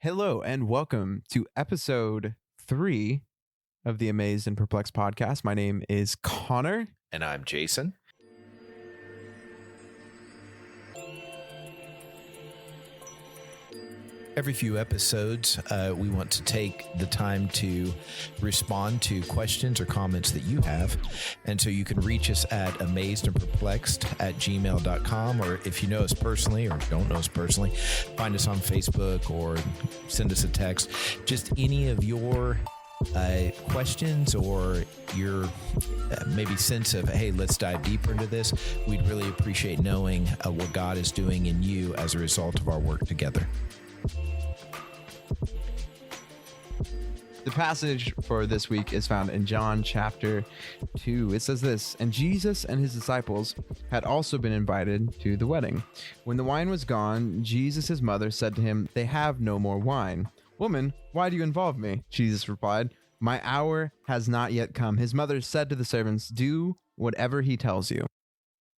Hello and welcome to episode 3 of the Amazed and Perplexed podcast. My name is Connor. And I'm Jason. Every few episodes, we want to take the time to respond to questions or comments that you have. And so you can reach us at amazedandperplexed@gmail.com, or if you know us personally or don't know us personally, find us on Facebook or send us a text. Just any of your questions or your maybe sense of, hey, let's dive deeper into this. We'd really appreciate knowing what God is doing in you as a result of our work together. The passage for this week is found in John chapter 2. It says this, "And Jesus and his disciples had also been invited to the wedding. When the wine was gone, Jesus' mother said to him, 'They have no more wine.' 'Woman, why do you involve me?' Jesus replied, 'My hour has not yet come.' His mother said to the servants, 'Do whatever he tells you.'"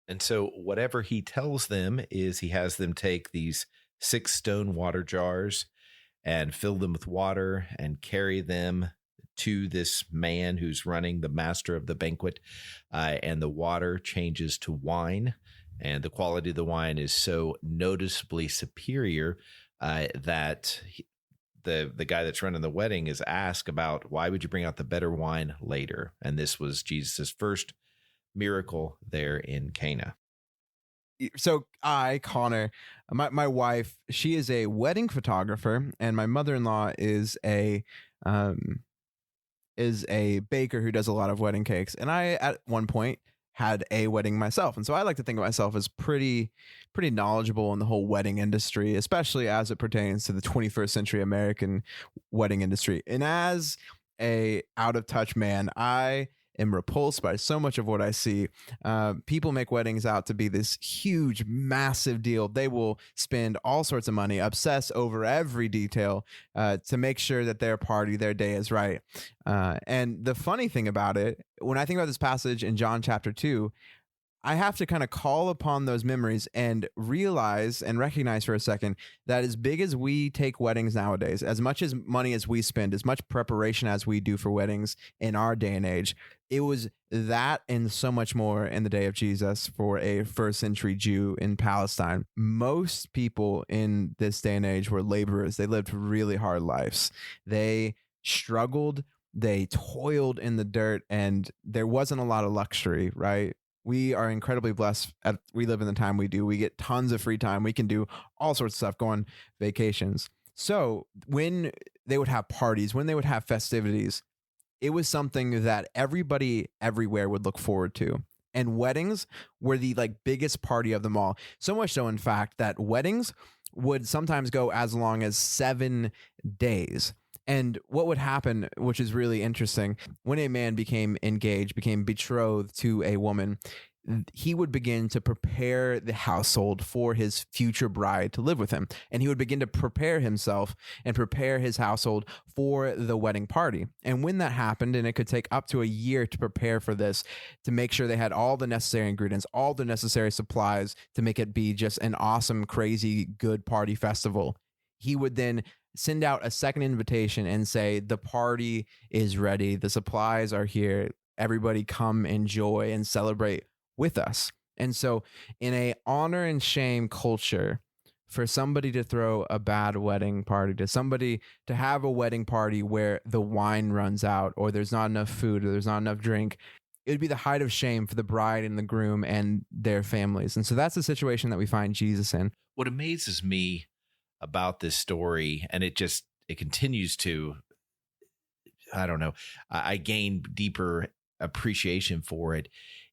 And so whatever he tells them is he has them take these 6 stone water jars and fill them with water and carry them to this man who's running, the master of the banquet. And the water changes to wine. And the quality of the wine is so noticeably superior that the guy that's running the wedding is asked about, why would you bring out the better wine later? And this was Jesus's first miracle there in Cana. So Connor, my wife, she is a wedding photographer, and my mother-in-law is a baker who does a lot of wedding cakes. And I, at one point, had a wedding myself. And so I like to think of myself as pretty knowledgeable in the whole wedding industry, especially as it pertains to the 21st century American wedding industry. And as a out of touch man, I am repulsed by so much of what I see. People make weddings out to be this huge, massive deal. They will spend all sorts of money, obsess over every detail to make sure that their party, their day is right. And the funny thing about it, when I think about this passage in John chapter 2, I have to kind of call upon those memories and realize and recognize for a second that as big as we take weddings nowadays, as much as money as we spend, as much preparation as we do for weddings in our day and age, it was that and so much more in the day of Jesus for a first century Jew in Palestine. Most people in this day and age were laborers. They lived really hard lives. They struggled, they toiled in the dirt, and there wasn't a lot of luxury, right? We are incredibly blessed. We live in the time we do. We get tons of free time. We can do all sorts of stuff, go on vacations. So when they would have parties, when they would have festivities, it was something that everybody everywhere would look forward to. And weddings were the biggest party of them all. So much so, in fact, that weddings would sometimes go as long as 7 days. And what would happen, which is really interesting, when a man became engaged, became betrothed to a woman, he would begin to prepare the household for his future bride to live with him. And he would begin to prepare himself and prepare his household for the wedding party. And when that happened, and it could take up to a year to prepare for this, to make sure they had all the necessary ingredients, all the necessary supplies to make it be just an awesome, crazy, good party festival, he would then send out a second invitation and say, the party is ready. The supplies are here. Everybody come enjoy and celebrate with us. And so in a honor and shame culture, for somebody to throw a bad wedding party, to somebody to have a wedding party where the wine runs out, or there's not enough food, or there's not enough drink, it would be the height of shame for the bride and the groom and their families. And so that's the situation that we find Jesus in. What amazes me about this story, and it continues to, I don't know, I gain deeper appreciation for it,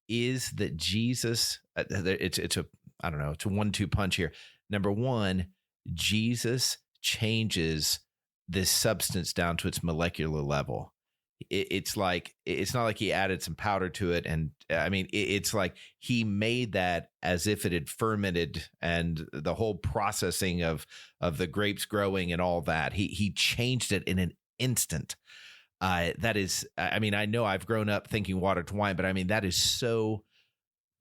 is that Jesus, it's a 1-2 punch here. Number one, Jesus changes this substance down to its molecular level. It's not like he added some powder to it. And I mean, it's like he made that as if it had fermented, and the whole processing of the grapes growing and all that, he changed it in an instant. That is, I mean, I know I've grown up thinking water to wine, but I mean, that is so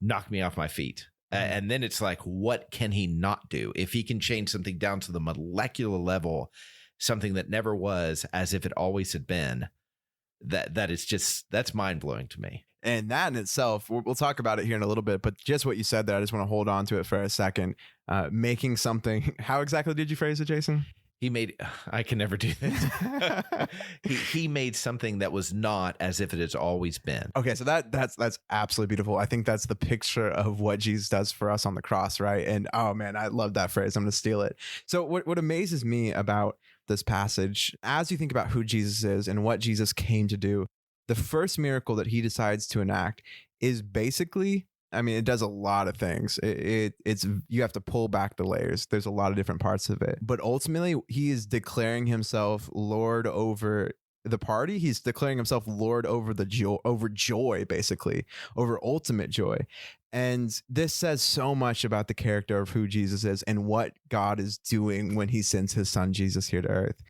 knocked me off my feet. And then it's like, what can he not do? If he can change something down to the molecular level something that never was as if it always had been. That's mind-blowing to me. And that in itself, we'll talk about it here in a little bit, but just what you said there, I just want to hold on to it for a second. Making something, how exactly did you phrase it, Jason? I can never do this. he made something that was not as if it has always been. Okay, so that's absolutely beautiful. I think that's the picture of what Jesus does for us on the cross, right? And oh man, I love that phrase. I'm going to steal it. So what amazes me about this passage, as you think about who Jesus is and what Jesus came to do, the first miracle that he decides to enact is basically, I mean, it does a lot of things. It's you have to pull back the layers. There's a lot of different parts of it. But ultimately, he is declaring himself Lord over the party. He's declaring himself Lord over joy, basically, over ultimate joy. And this says so much about the character of who Jesus is and what God is doing when he sends his son Jesus here to earth.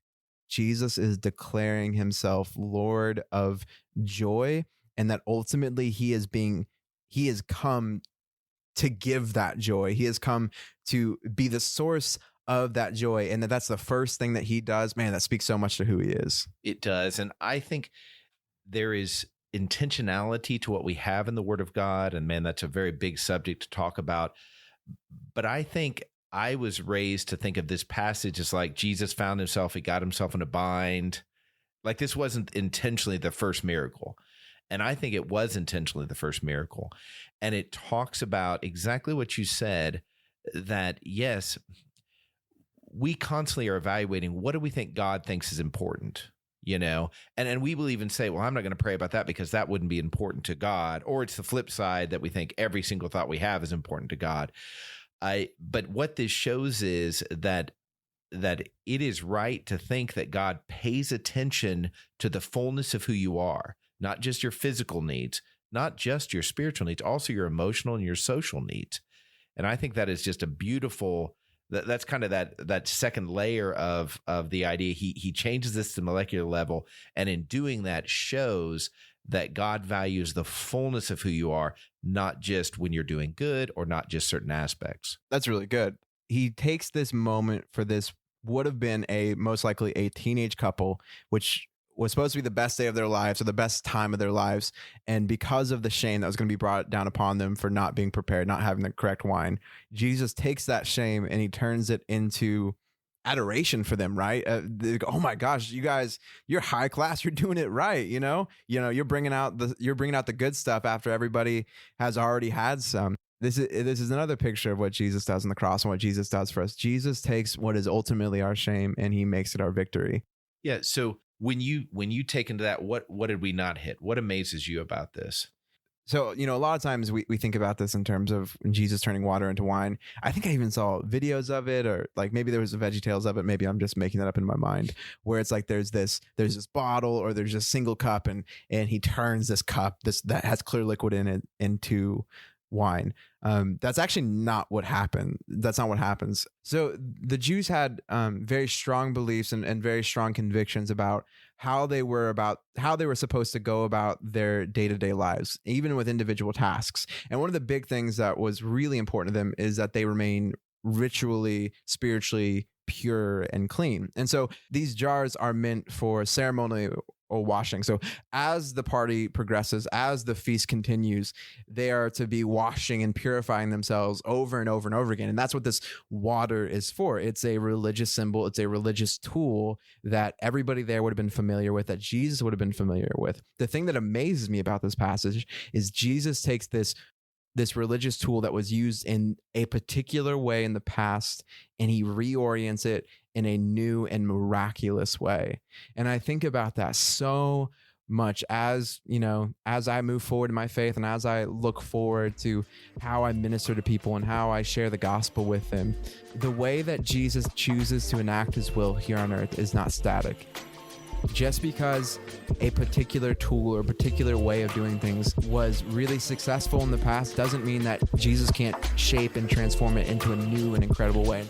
Jesus is declaring himself Lord of joy, and that ultimately he has come to give that joy. He has come to be the source of that joy. And that's the first thing that he does. Man, that speaks so much to who he is. It does. And I think there is intentionality to what we have in the Word of God. And man, that's a very big subject to talk about. But I think I was raised to think of this passage as like Jesus found himself, he got himself in a bind. Like this wasn't intentionally the first miracle. And I think it was intentionally the first miracle. And it talks about exactly what you said, that yes, we constantly are evaluating what do we think God thinks is important, you know? And we will even say, well, I'm not going to pray about that because that wouldn't be important to God. Or it's the flip side that we think every single thought we have is important to God. But what this shows is that it is right to think that God pays attention to the fullness of who you are. Not just your physical needs, not just your spiritual needs, also your emotional and your social needs. And I think that is just a beautiful, that's kind of that second layer of the idea. He changes this to molecular level, and in doing that shows that God values the fullness of who you are, not just when you're doing good or not just certain aspects. That's really good. He takes this moment for this would have been most likely a teenage couple, which was supposed to be the best day of their lives or the best time of their lives. And because of the shame that was going to be brought down upon them for not being prepared, not having the correct wine, Jesus takes that shame and he turns it into adoration for them, right? They go, oh my gosh, you guys, you're high class. You're doing it right. You know, you're bringing out the good stuff after everybody has already had some. This is another picture of what Jesus does on the cross and what Jesus does for us. Jesus takes what is ultimately our shame and he makes it our victory. Yeah. So when you take into that, what did we not hit? What amazes you about this? So, a lot of times we think about this in terms of Jesus turning water into wine. I think I even saw videos of it, or like maybe there was a VeggieTales of it. Maybe I'm just making that up in my mind, where it's like there's this bottle or there's a single cup and he turns this cup that has clear liquid in it into wine. That's actually not what happened. That's not what happens. So the Jews had very strong beliefs and very strong convictions about how they were supposed to go about their day-to-day lives, even with individual tasks. And one of the big things that was really important to them is that they remain ritually, spiritually pure and clean. And so these jars are meant for ceremonial or washing. So as the party progresses, as the feast continues, they are to be washing and purifying themselves over and over and over again. And that's what this water is for. It's a religious symbol. It's a religious tool that everybody there would have been familiar with, that Jesus would have been familiar with. The thing that amazes me about this passage is Jesus takes this religious tool that was used in a particular way in the past, and he reorients it in a new and miraculous way. And I think about that so much as I move forward in my faith and as I look forward to how I minister to people and how I share the gospel with them. The way that Jesus chooses to enact his will here on earth is not static. Just because a particular tool or a particular way of doing things was really successful in the past doesn't mean that Jesus can't shape and transform it into a new and incredible way.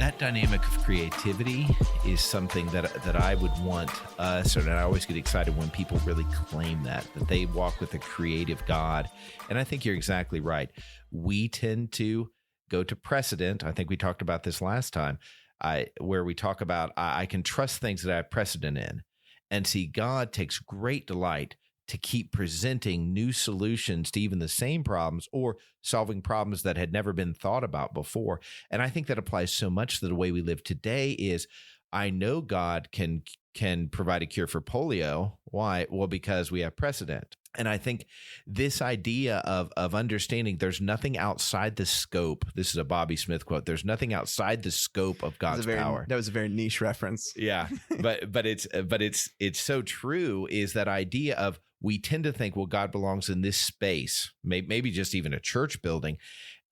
That dynamic of creativity is something that I would want us, and I always get excited when people really claim that they walk with a creative God. And I think you're exactly right. We tend to go to precedent. I think we talked about this last time, where we talk about I can trust things that I have precedent in. And see, God takes great delight to keep presenting new solutions to even the same problems or solving problems that had never been thought about before. And I think that applies so much to the way we live today is I know God can provide a cure for polio. Why? Well, because we have precedent. And I think this idea of understanding there's nothing outside the scope. This is a Bobby Smith quote. There's nothing outside the scope of God's power. That was a very niche reference. Yeah, but it's so true. Is that idea of we tend to think, well, God belongs in this space, maybe just even a church building,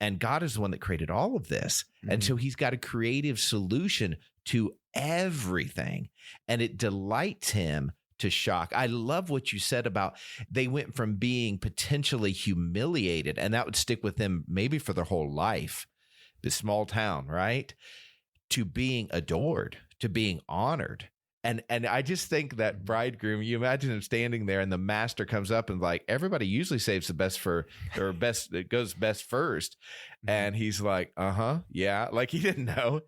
and God is the one that created all of this, and so He's got a creative solution to everything, and it delights Him to shock. I love what you said about they went from being potentially humiliated, and that would stick with them maybe for their whole life, this small town, right? To being adored, to being honored. And I just think that bridegroom, you imagine him standing there and the master comes up and like, everybody usually saves the best it goes best first. And he's like, yeah. Like he didn't know.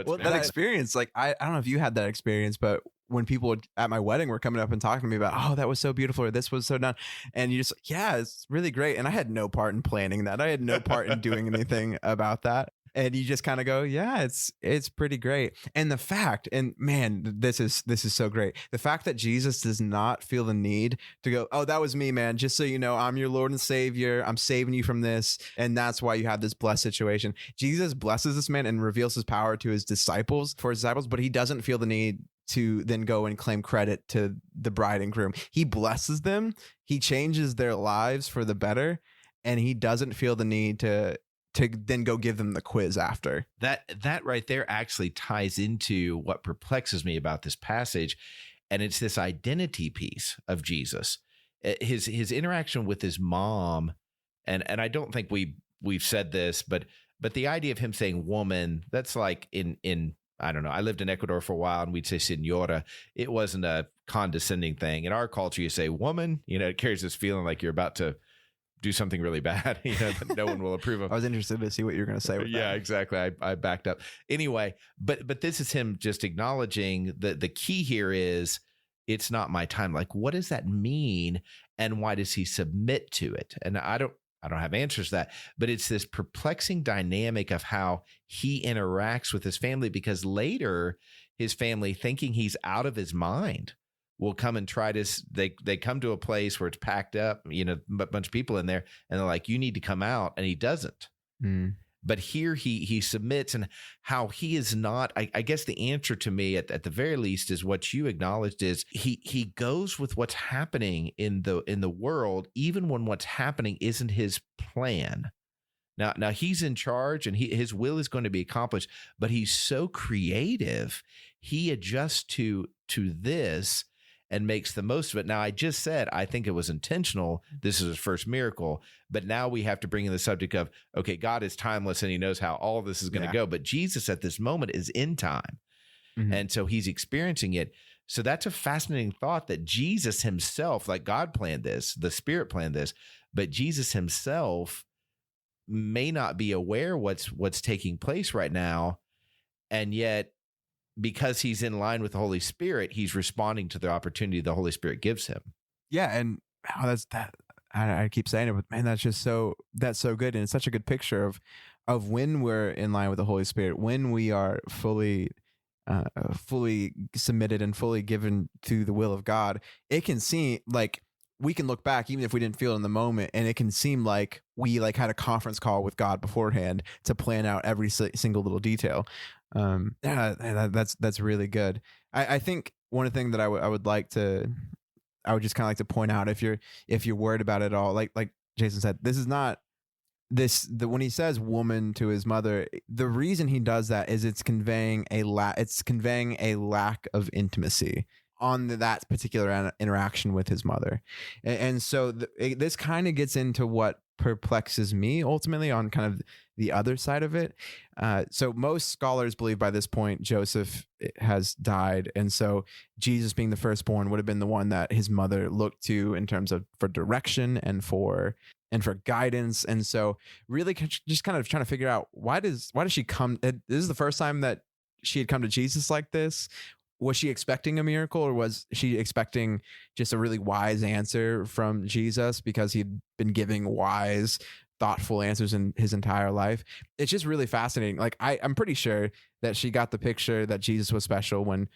Well, that experience, like, I don't know if you had that experience, but when people at my wedding were coming up and talking to me about, oh, that was so beautiful, or this was so done. And you just, yeah, it's really great. And I had no part in planning that. I had no part in doing anything about that. And you just kind of go, yeah, it's pretty great. And the fact, and man, this is so great. The fact that Jesus does not feel the need to go, oh, that was me, man. Just so you know, I'm your Lord and Savior. I'm saving you from this. And that's why you have this blessed situation. Jesus blesses this man and reveals his power to his disciples, but he doesn't feel the need to then go and claim credit to the bride and groom. He blesses them. He changes their lives for the better. And he doesn't feel the need to then go give them the quiz after. That right there actually ties into what perplexes me about this passage. And it's this identity piece of Jesus, his interaction with his mom. And I don't think we've said this, but the idea of him saying woman, that's like in I don't know. I lived in Ecuador for a while and we'd say senora. It wasn't a condescending thing. In our culture, you say woman, it carries this feeling like you're about to do something really bad, that no one will approve of. I was interested to see what you're going to say with yeah, that. Exactly. I backed up. Anyway, but this is him just acknowledging that the key here is it's not my time. Like, what does that mean? And why does he submit to it? And I don't have answers to that, but it's this perplexing dynamic of how he interacts with his family, because later his family, thinking he's out of his mind, will come and try to, they come to a place where it's packed up, a bunch of people in there, and they're like, you need to come out. And he doesn't. But here he submits, and how he is not, I guess the answer to me at the very least is what you acknowledged is he goes with what's happening in the world, even when what's happening isn't his plan. Now he's in charge and his will is going to be accomplished, but he's so creative. He adjusts to this and makes the most of it. Now, I just said, I think it was intentional. This is his first miracle. But now we have to bring in the subject of, okay, God is timeless and he knows how all of this is going to go. But Jesus at this moment is in time. And so he's experiencing it. So that's a fascinating thought that Jesus himself, like God planned this, the Spirit planned this, but Jesus himself may not be aware what's taking place right now. And yet, because he's in line with the Holy Spirit, he's responding to the opportunity the Holy Spirit gives him. Yeah. And I keep saying it, but man, that's so good. And it's such a good picture of when we're in line with the Holy Spirit, when we are fully submitted and fully given to the will of God. It can seem like we can look back, even if we didn't feel it in the moment, and it can seem like we had a conference call with God beforehand to plan out every single little detail. That's really good. I think one thing that I would just kind of like to point out, if you're worried about it all, like Jason said, this is not when he says woman to his mother, the reason he does that is it's conveying a lack of intimacy on that particular interaction with his mother. And so this kind of gets into what perplexes me ultimately on kind of the other side of it. So most scholars believe by this point Joseph has died, and so Jesus, being the firstborn, would have been the one that his mother looked to in terms of for direction and for guidance. And so really just kind of trying to figure out why does she come? This is the first time that she had come to Jesus like this. Was she expecting a miracle, or was she expecting just a really wise answer from Jesus because he'd been giving wise, thoughtful answers in his entire life? It's just really fascinating. Like I'm pretty sure that she got the picture that Jesus was special when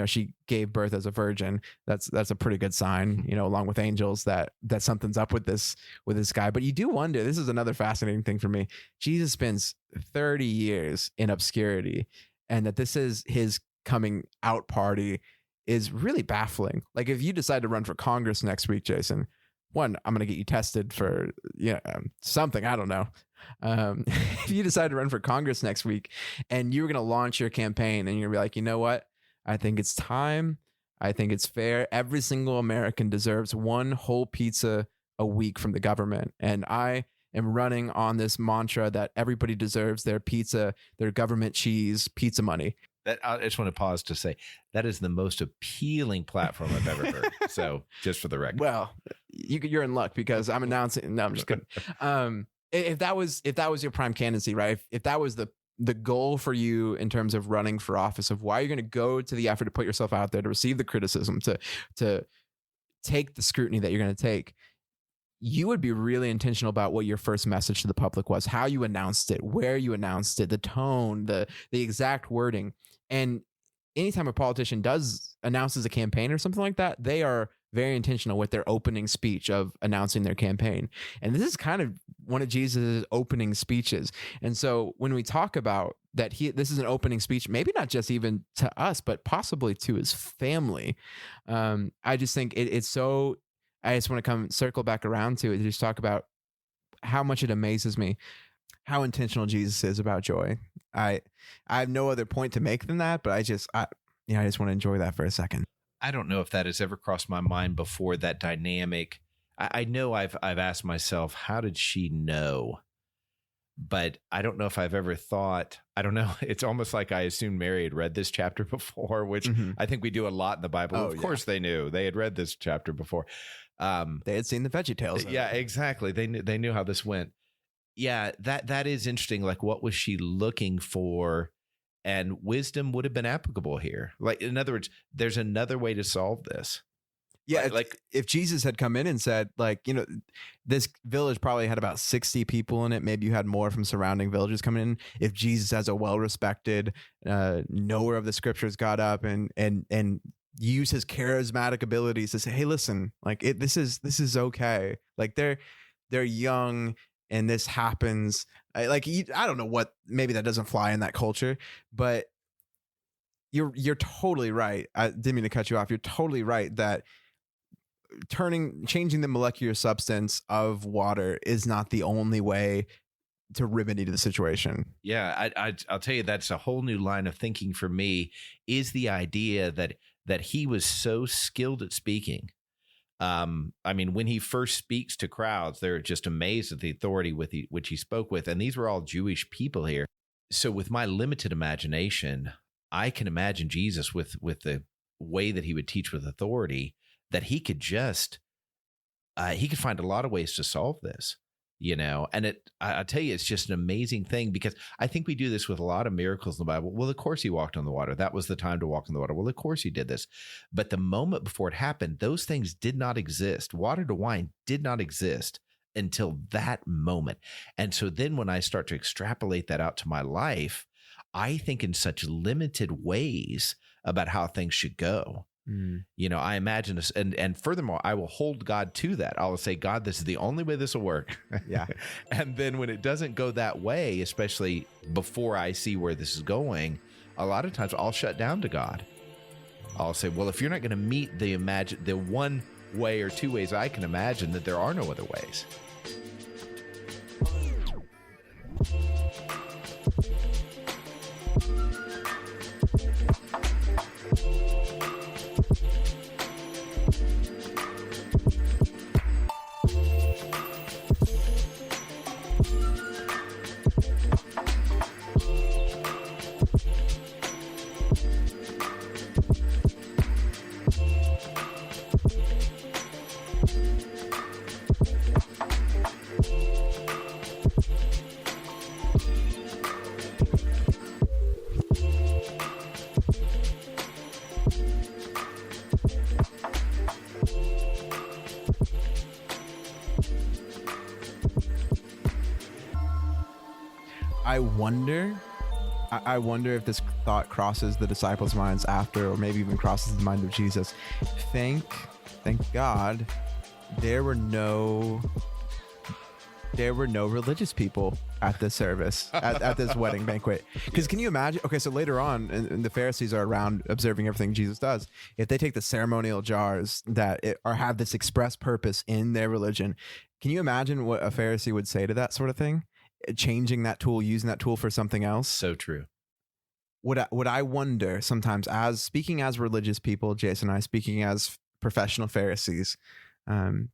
she gave birth as a virgin. That's a pretty good sign, along with angels, that something's up with this guy. But you do wonder, this is another fascinating thing for me. Jesus spends 30 years in obscurity, and that this is his coming out party is really baffling. Like, if you decide to run for Congress next week, Jason, one, I'm going to get you tested for something, I don't know. If you decide to run for Congress next week and you're going to launch your campaign and you're going to be like, you know what? I think it's time. I think it's fair. Every single American deserves one whole pizza a week from the government. And I am running on this mantra that everybody deserves their pizza, their government cheese, pizza money. That, I just want to pause to say that is the most appealing platform I've ever heard. So just for the record. Well, you're in luck because I'm announcing. No, I'm just kidding. If that was your prime candidacy, right? If that was the goal for you in terms of running for office, of why you're going to go to the effort to put yourself out there, to receive the criticism, to take the scrutiny that you're going to take, you would be really intentional about what your first message to the public was, how you announced it, where you announced it, the tone, the exact wording. And anytime a politician announces a campaign or something like that, they are very intentional with their opening speech of announcing their campaign. And this is kind of one of Jesus' opening speeches. And so when we talk about that, this is an opening speech, maybe not just even to us, but possibly to his family. I just think it's so, I just want to circle back around to it, to just talk about how much it amazes me how intentional Jesus is about joy. I have no other point to make than that, but I just want to enjoy that for a second. I don't know if that has ever crossed my mind before, that dynamic. I know I've asked myself, how did she know? But I don't know if I've ever thought, I don't know. It's almost like I assumed Mary had read this chapter before, which I think we do a lot in the Bible. Of course they knew. They had read this chapter before. They had seen the VeggieTales. Yeah, exactly. They knew how this went. Yeah, that is interesting. Like, what was she looking for? And wisdom would have been applicable here. Like, in other words, there's another way to solve this. Yeah, if Jesus had come in and said, this village probably had about 60 people in it. Maybe you had more from surrounding villages coming in. If Jesus, as a well-respected knower of the scriptures, got up and use his charismatic abilities to say, hey, listen, this is okay. Like, they're young and this happens. I don't know what, maybe that doesn't fly in that culture, but you're totally right. I didn't mean to cut you off. You're totally right that changing the molecular substance of water is not the only way to remedy the situation. Yeah, I'll tell you, that's a whole new line of thinking for me, is the idea that he was so skilled at speaking. I mean, when he first speaks to crowds, they're just amazed at the authority which he spoke with. And these were all Jewish people here. So with my limited imagination, I can imagine Jesus with the way that he would teach with authority, that he could just, he could find a lot of ways to solve this, and I'll tell you, it's just an amazing thing, because I think we do this with a lot of miracles in the Bible. Well, of course he walked on the water. That was the time to walk on the water. Well, of course he did this. But the moment before it happened, those things did not exist. Water to wine did not exist until that moment. And so then when I start to extrapolate that out to my life, I think in such limited ways about how things should go. I imagine this, and furthermore, I will hold God to that. I'll say, God, this is the only way this will work. Yeah. And then when it doesn't go that way, especially before I see where this is going, a lot of times I'll shut down to God. I'll say, well, if you're not going to meet the one way or two ways I can imagine, that there are no other ways. I wonder if this thought crosses the disciples' minds after, or maybe even crosses the mind of Jesus. Thank God there were no religious people at this service, at this wedding banquet. Because can you imagine? Okay, so later on, and the Pharisees are around observing everything Jesus does. If they take the ceremonial jars or have this express purpose in their religion, can you imagine what a Pharisee would say to that sort of thing? Changing that tool, using that tool for something else. So true. Would I wonder sometimes, as speaking as religious people, Jason and I speaking as professional Pharisees,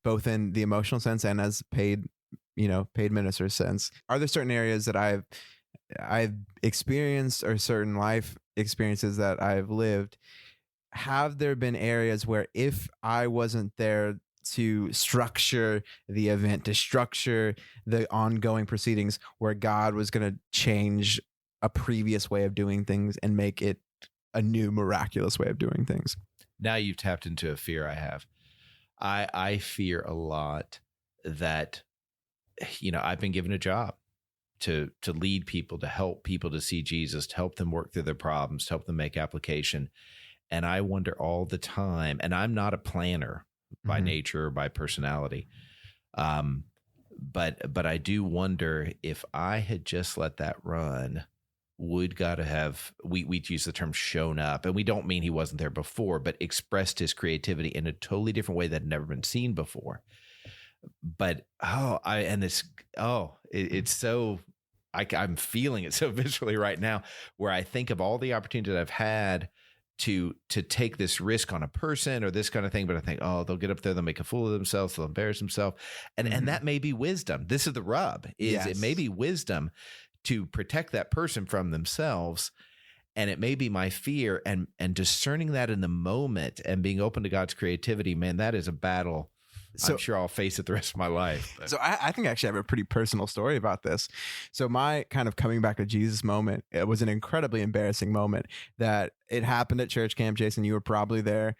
both in the emotional sense and as paid minister sense, are there certain areas that I've experienced, or certain life experiences that I've lived? Have there been areas where if I wasn't there to structure the event, to structure the ongoing proceedings, where God was going to change a previous way of doing things and make it a new miraculous way of doing things? Now you've tapped into a fear I have. I fear a lot that, I've been given a job to lead people, to help people to see Jesus, to help them work through their problems, to help them make application. And I wonder all the time, and I'm not a planner by nature or by personality, but I do wonder if I had just let that run, would God have, we'd use the term shown up, and we don't mean he wasn't there before, but expressed his creativity in a totally different way that had never been seen before. But it's so, I'm feeling it so viscerally right now, where I think of all the opportunities that I've had to take this risk on a person or this kind of thing, but I think, they'll get up there, they'll make a fool of themselves, they'll embarrass themselves, and that may be wisdom. This is the rub: It may be wisdom to protect that person from themselves, and it may be my fear, and discerning that in the moment and being open to God's creativity. Man, that is a battle. So, I'm sure I'll face it the rest of my life. But. So I think actually I have a pretty personal story about this. So my kind of coming back to Jesus moment, it was an incredibly embarrassing moment that it happened at church camp. Jason, you were probably there.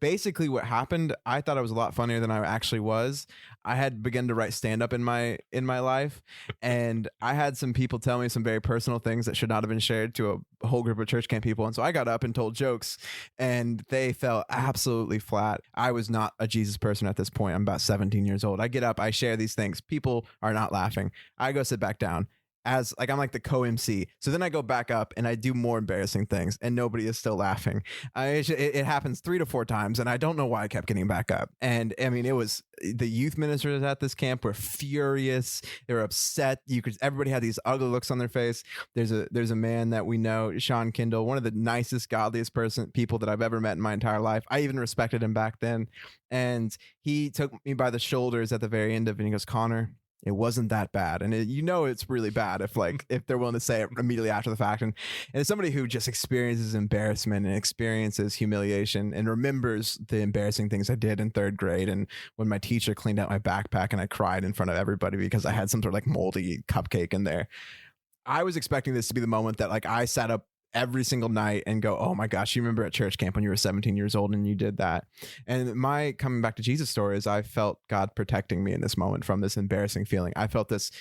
Basically what happened, I thought I was a lot funnier than I actually was. I had begun to write stand-up in my life, and I had some people tell me some very personal things that should not have been shared to a whole group of church camp people. And so I got up and told jokes, and they fell absolutely flat. I was not a Jesus person at this point. I'm about 17 years old. I get up, I share these things. People are not laughing. I go sit back down. I'm like the co-MC. So then I go back up and I do more embarrassing things, and nobody is still laughing. It happens 3 to 4 times, and I don't know why I kept getting back up. And I mean, it was the youth ministers at this camp were furious. They were upset. Everybody had these ugly looks on their face. There's a man that we know, Sean Kindle, one of the nicest, godliest people that I've ever met in my entire life. I even respected him back then. And he took me by the shoulders at the very end of it, and he goes, "Connor, it wasn't that bad." And it's really bad if they're willing to say it immediately after the fact. And as somebody who just experiences embarrassment and experiences humiliation and remembers the embarrassing things I did in 3rd grade, and when my teacher cleaned out my backpack and I cried in front of everybody because I had some sort of like moldy cupcake in there, I was expecting this to be the moment that like I sat up every single night and go, "Oh my gosh, you remember at church camp when you were 17 years old and you did that?" And my coming back to Jesus story is I felt God protecting me in this moment from this embarrassing feeling. I felt this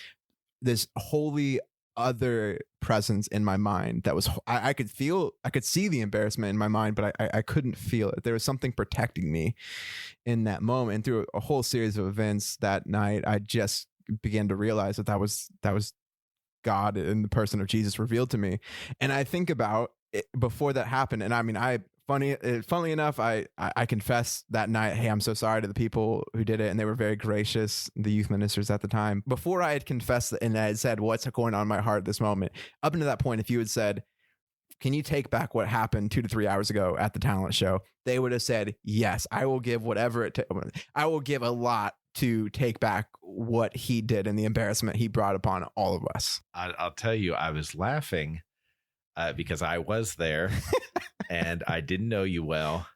holy other presence in my mind that was, I could see the embarrassment in my mind, but I couldn't feel it. There was something protecting me in that moment. And through a whole series of events that night, I just began to realize that was God in the person of Jesus revealed to me. And I think about it before that happened. And I mean, funnily enough, I confessed that night, "Hey, I'm so sorry," to the people who did it. And they were very gracious, the youth ministers at the time. Before I had confessed and I had said, "What's going on in my heart at this moment?" Up until that point, if you had said, "Can you take back what happened 2 to 3 hours ago at the talent show?" they would have said, "Yes, I will give whatever I will give a lot to take back what he did and the embarrassment he brought upon all of us." I'll tell you, I was laughing because I was there and I didn't know you well.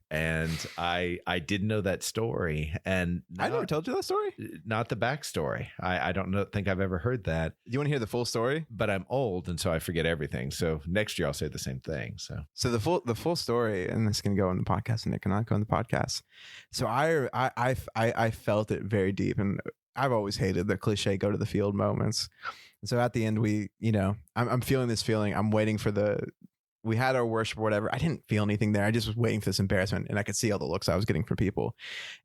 And I didn't know that story. And I never told you that story? Not the backstory. I don't think I've ever heard that. Do you want to hear the full story? But I'm old, and so I forget everything. So next year I'll say the same thing. So the full story, and this can go on the podcast, and it cannot go on the podcast. So I felt it very deep, and I've always hated the cliche go to the field moments. And so at the end, I'm feeling this feeling. I'm waiting for we had our worship or whatever. I didn't feel anything there. I just was waiting for this embarrassment, and I could see all the looks I was getting from people.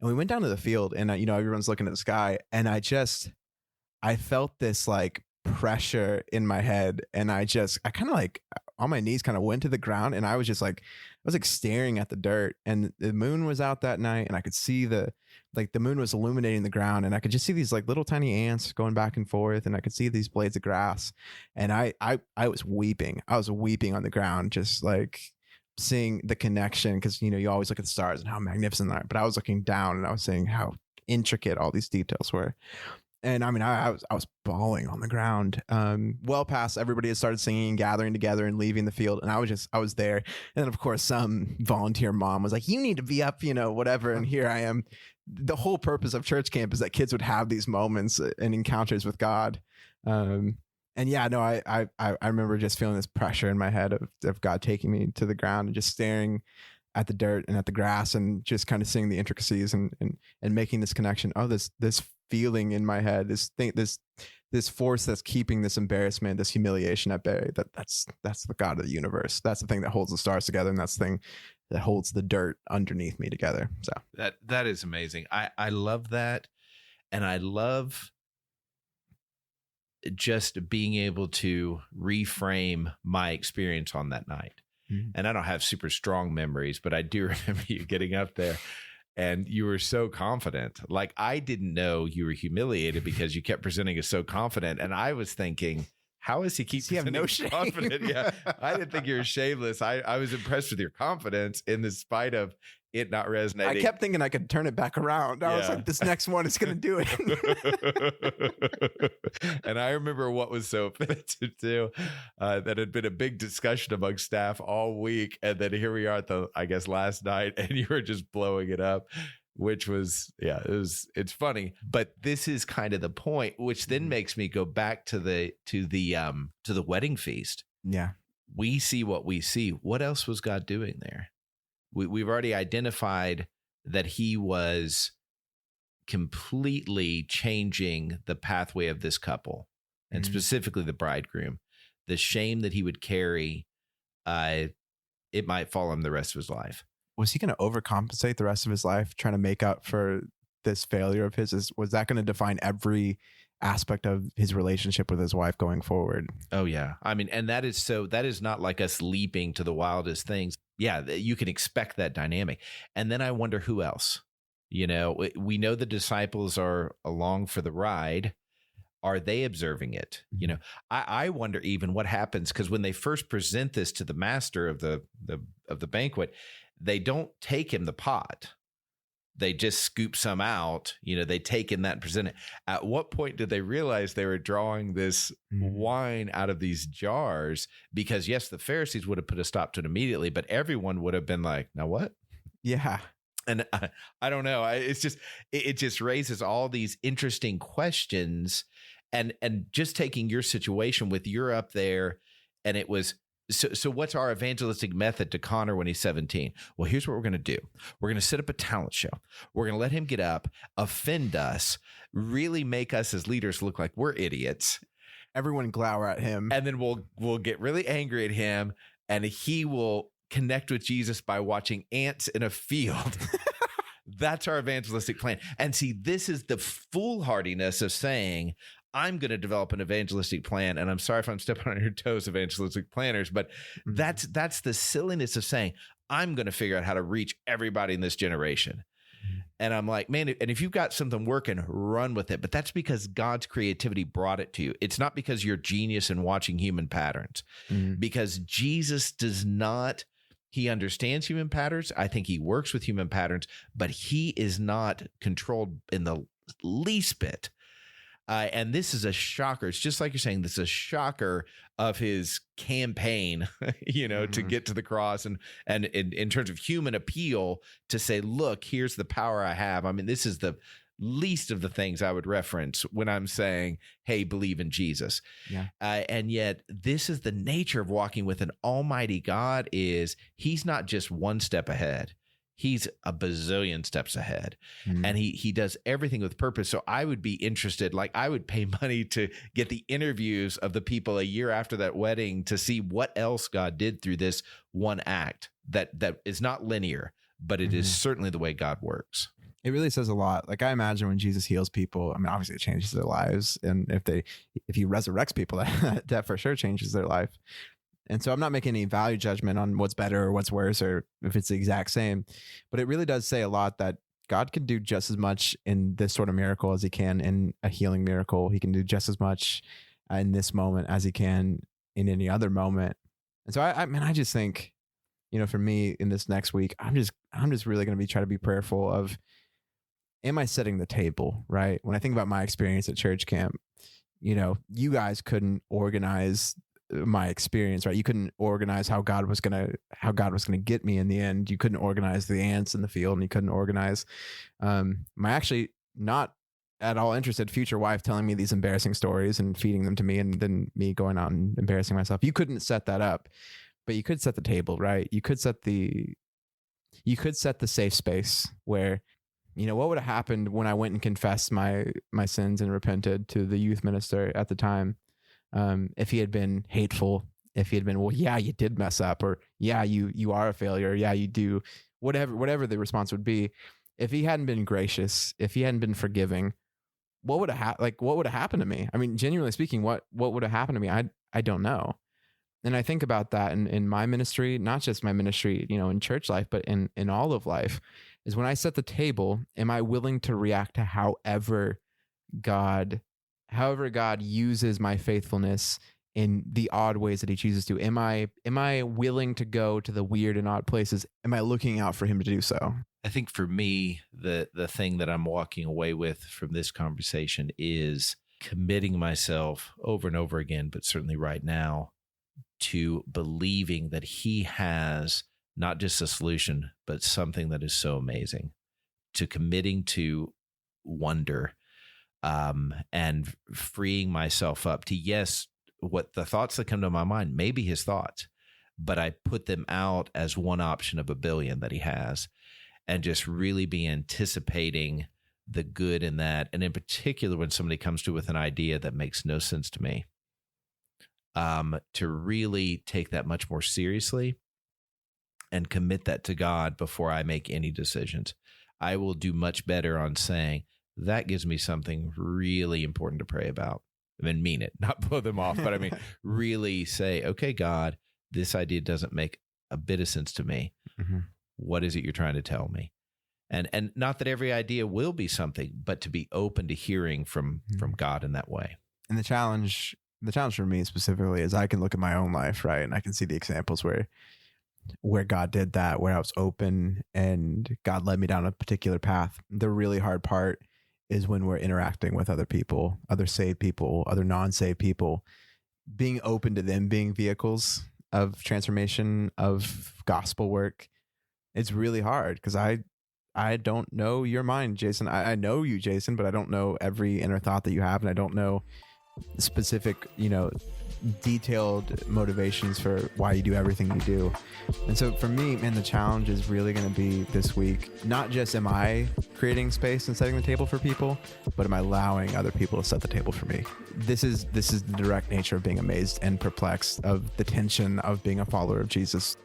And we went down to the field, and everyone's looking at the sky, and I felt this like pressure in my head, and I kind of like on my knees kind of went to the ground, and I was staring at the dirt, and the moon was out that night, and I could see the moon was illuminating the ground, and I could just see these like little tiny ants going back and forth, and I could see these blades of grass, and I was weeping. I was weeping on the ground, just like seeing the connection, because you always look at the stars and how magnificent they are, but I was looking down and I was seeing how intricate all these details were. And I mean, I was bawling on the ground. Well past everybody had started singing and gathering together and leaving the field, and I was there. And then of course some volunteer mom was like, "You need to be up, whatever." And here I am. The whole purpose of church camp is that kids would have these moments and encounters with God. And yeah, no, I remember just feeling this pressure in my head of God taking me to the ground and just staring at the dirt and at the grass and just kind of seeing the intricacies and making this connection. Oh, this feeling in my head, this force that's keeping this embarrassment, this humiliation at bay. That's the God of the universe. That's the thing that holds the stars together, and that's the thing that holds the dirt underneath me together. So that is amazing. I love that, and I love just being able to reframe my experience on that night. Mm-hmm. And I don't have super strong memories, but I do remember you getting up there. And you were so confident. Like, I didn't know you were humiliated because you kept presenting as so confident. And I was thinking, how is he keep presenting no shame? Confident? Yeah, I didn't think you were shameless. I was impressed with your confidence in spite of it not resonating. I kept thinking I could turn it back around. I was like, this next one is going to do it. And I remember what was so offensive too, that had been a big discussion among staff all week. And then here we are at last night, and you were just blowing it up, which was, it's funny. But this is kind of the point, which then makes me go back to the wedding feast. Yeah. We see what we see. What else was God doing there? We've already identified that he was completely changing the pathway of this couple, and specifically the bridegroom. The shame that he would carry, it might follow him the rest of his life. Was he going to overcompensate the rest of his life, trying to make up for this failure of his? Was that going to define every aspect of his relationship with his wife going forward? Oh yeah. I mean, and that is not like us leaping to the wildest things. Yeah, you can expect that dynamic. And then I wonder who else. We know the disciples are along for the ride. Are they observing it? I wonder even what happens, because when they first present this to the master of the banquet, they don't take him the pot. They just scoop some out. They take in that and present it. At what point did they realize they were drawing this wine out of these jars? Because yes, the Pharisees would have put a stop to it immediately, but everyone would have been like, now what? Yeah. And I don't know. It just raises all these interesting questions, and just taking your situation with you're up there, and it was, So what's our evangelistic method to Connor when he's 17? Well, here's what we're going to do. We're going to set up a talent show. We're going to let him get up, offend us, really make us as leaders look like we're idiots. Everyone glower at him. And then we'll get really angry at him, and he will connect with Jesus by watching ants in a field. That's our evangelistic plan. And see, this is the foolhardiness of saying, I'm going to develop an evangelistic plan. And I'm sorry if I'm stepping on your toes, evangelistic planners, but that's the silliness of saying, I'm going to figure out how to reach everybody in this generation. And I'm like, man, and if you've got something working, run with it. But that's because God's creativity brought it to you. It's not because you're genius in watching human patterns, because Jesus does not, he understands human patterns. I think he works with human patterns, but he is not controlled in the least bit. And this is a shocker. It's just like you're saying, this is a shocker of his campaign, to get to the cross and in terms of human appeal to say, look, here's the power I have. I mean, this is the least of the things I would reference when I'm saying, hey, believe in Jesus. Yeah. And yet this is the nature of walking with an almighty God, is he's not just one step ahead. He's a bazillion steps ahead, Mhm. and he does everything with purpose. So I would be interested, like I would pay money to get the interviews of the people a year after that wedding to see what else God did through this one act that is not linear, but it is Mhm. certainly the way God works. It really says a lot. Like, I imagine when Jesus heals people, I mean, obviously it changes their lives. And if he resurrects people, that for sure changes their life. And so I'm not making any value judgment on what's better or what's worse or if it's the exact same, but it really does say a lot that God can do just as much in this sort of miracle as he can in a healing miracle. He can do just as much in this moment as he can in any other moment. And so I mean, I just think, for me in this next week, I'm just really going to be trying to be prayerful of, am I setting the table, right? When I think about my experience at church camp, you guys couldn't organize my experience, right? You couldn't organize how God was gonna get me in the end. You couldn't organize the ants in the field, and you couldn't organize my actually not at all interested future wife telling me these embarrassing stories and feeding them to me, and then me going out and embarrassing myself. You couldn't set that up, but you could set the table, right? You could set the safe space where, what would have happened when I went and confessed my sins and repented to the youth minister at the time. If he had been hateful, if he had been, well, yeah, you did mess up, or yeah, you are a failure. Yeah, you do, whatever the response would be. If he hadn't been gracious, if he hadn't been forgiving, what would have happened to me? I mean, genuinely speaking, what would have happened to me? I don't know. And I think about that in my ministry, not just my ministry, in church life, but in all of life, is when I set the table, am I willing to react to however God uses my faithfulness in the odd ways that he chooses to? Am I willing to go to the weird and odd places? Am I looking out for him to do so? I think for me, the thing that I'm walking away with from this conversation is committing myself over and over again, but certainly right now, to believing that he has not just a solution, but something that is so amazing, to committing to wonder, and freeing myself up to, yes, what the thoughts that come to my mind may be his thoughts, but I put them out as one option of a billion that he has, and just really be anticipating the good in that. And in particular, when somebody comes to with an idea that makes no sense to me, to really take that much more seriously and commit that to God before I make any decisions. I will do much better on saying, that gives me something really important to pray about, and then mean it, not blow them off, but I mean, really say, okay, God, this idea doesn't make a bit of sense to me. Mm-hmm. What is it you're trying to tell me? And not that every idea will be something, but to be open to hearing from God in that way. And the challenge for me specifically is I can look at my own life, right? And I can see the examples where God did that, where I was open and God led me down a particular path. The really hard part is when we're interacting with other people, other saved people, other non-saved people, being open to them being vehicles of transformation, of gospel work. It's really hard because I don't know your mind, Jason. I know you, Jason, but I don't know every inner thought that you have, and I don't know specific, detailed motivations for why you do everything you do. And so for me, man, the challenge is really going to be this week, not just am I creating space and setting the table for people, but am I allowing other people to set the table for me? This is the direct nature of being amazed and perplexed, of the tension of being a follower of Jesus.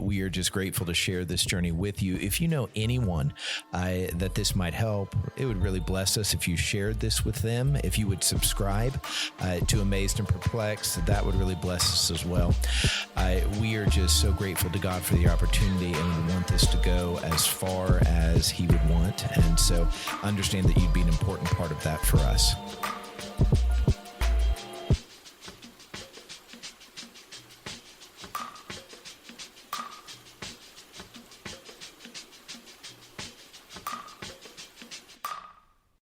We are just grateful to share this journey with you. If you know anyone that this might help, it would really bless us if you shared this with them. If you would subscribe to Amazed and Perplexed, that would really bless us as well. We are just so grateful to God for the opportunity, and we want this to go as far as he would want. And so understand that you'd be an important part of that for us.